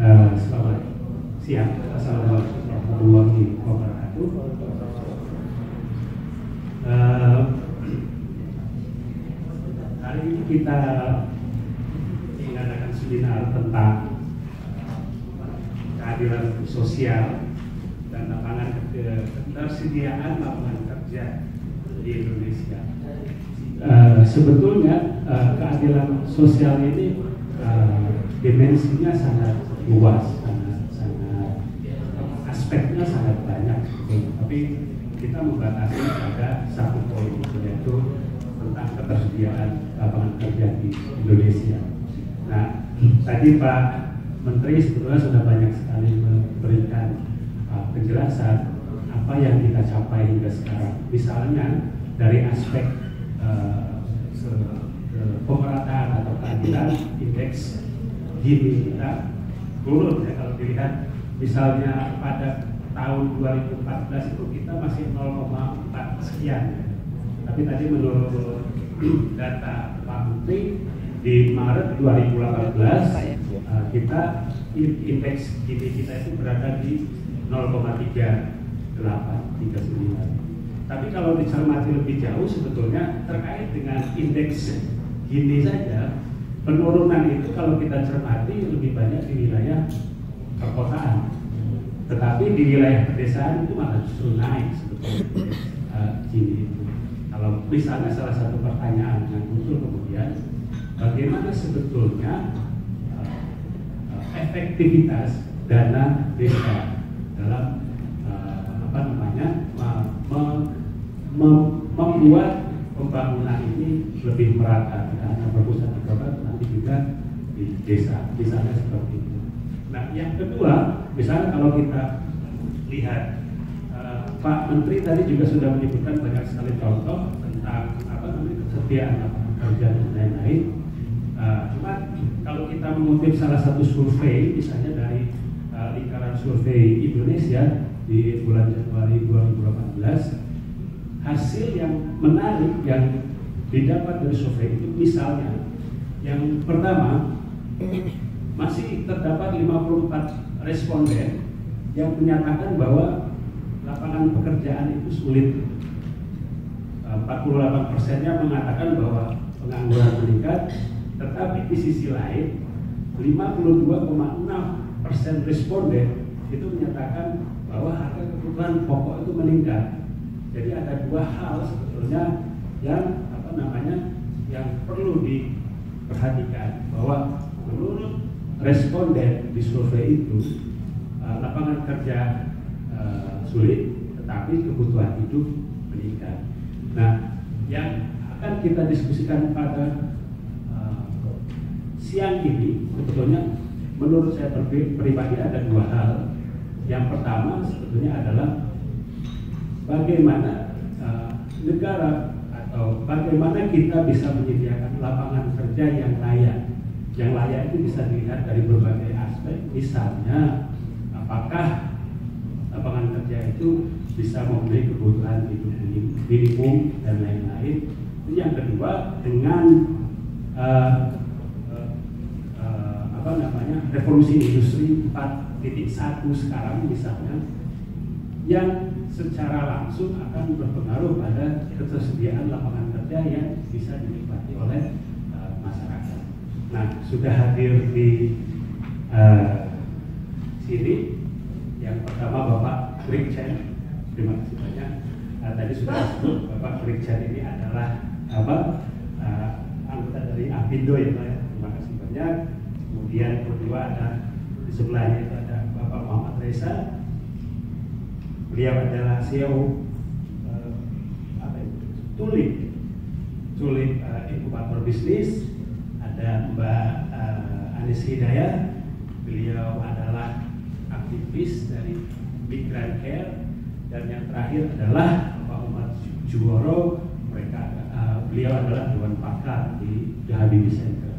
Selamat siang. Assalamualaikum warahmatullahi wabarakatuh. Hari ini kita mengadakan seminar tentang keadilan sosial dan ketersediaan lapangan kerja di Indonesia. Sebetulnya keadilan sosial ini dimensinya sangat luas, sangat aspeknya sangat banyak, tapi kita membatasi pada satu poin, yaitu tentang ketersediaan lapangan kerja di Indonesia. Nah, tadi Pak Menteri sebetulnya sudah banyak sekali memberikan penjelasan apa yang kita capai hingga sekarang. Misalnya dari aspek pemerataan atau keadilan, indeks Gini kita turun ya, kalau dilihat misalnya pada tahun 2014 itu kita masih 0,4 sekian ya. Tapi tadi menurut data Pak Menteri di Maret 2018 kita indeks Gini kita itu berada di 0,3839. Tapi kalau dicermati lebih jauh sebetulnya terkait dengan indeks Gini saja, penurunan itu kalau kita cermati lebih banyak di wilayah perkotaan, tetapi di wilayah pedesaan itu malah justru naik sebetulnya Gini itu. Kalau misalnya salah satu pertanyaan yang muncul kemudian, bagaimana sebetulnya efektivitas dana desa dalam membuat pembangunan ini lebih merata, tidak hanya berpusat di kota, nanti juga di desa, misalnya seperti itu. Nah, yang kedua, misalnya kalau kita lihat Pak Menteri tadi juga sudah menyebutkan banyak sekali contoh tentang kesetiaan lapangan kerja dan lain-lain. Cuma kalau kita mengutip salah satu survei, misalnya dari lingkaran survei Indonesia di bulan Januari 2018. Hasil yang menarik yang didapat dari survei itu misalnya yang pertama, masih terdapat 54 responden yang menyatakan bahwa lapangan pekerjaan itu sulit. 48%-nya mengatakan bahwa pengangguran meningkat, tetapi di sisi lain 52,6% responden itu menyatakan bahwa harga kebutuhan pokok itu meningkat. Jadi ada dua hal sebetulnya yang yang perlu diperhatikan, bahwa menurut responden di survei itu lapangan kerja sulit, tetapi kebutuhan hidup meningkat. Nah, yang akan kita diskusikan pada siang ini sebetulnya menurut saya pribadi ada dua hal. Yang pertama sebetulnya adalah bagaimana negara atau bagaimana kita bisa menyediakan lapangan kerja yang layak. Yang layak itu bisa dilihat dari berbagai aspek, misalnya apakah lapangan kerja itu bisa memenuhi kebutuhan hidup minimum dan lain-lain. Yang kedua, dengan revolusi industri 4.1 sekarang misalnya, yang secara langsung akan berpengaruh pada ketersediaan lapangan kerja yang bisa dinikmati oleh masyarakat. Nah, sudah hadir di sini yang pertama Bapak Brigjen, terima kasih banyak. Tadi sudah disebut Bapak Brigjen ini adalah anggota dari Apindo ya Pak ya. Terima kasih banyak. Kemudian kedua ada di sebelahnya itu ada Bapak Muhammad Reza. Beliau adalah CEO Tulip Inkubator Bisnis. Ada Mbak Anis Hidayat, beliau adalah aktivis dari Migran Care. Dan yang terakhir adalah Pak Umar Juworo, beliau adalah Dewan Pakar di The Habibie Center.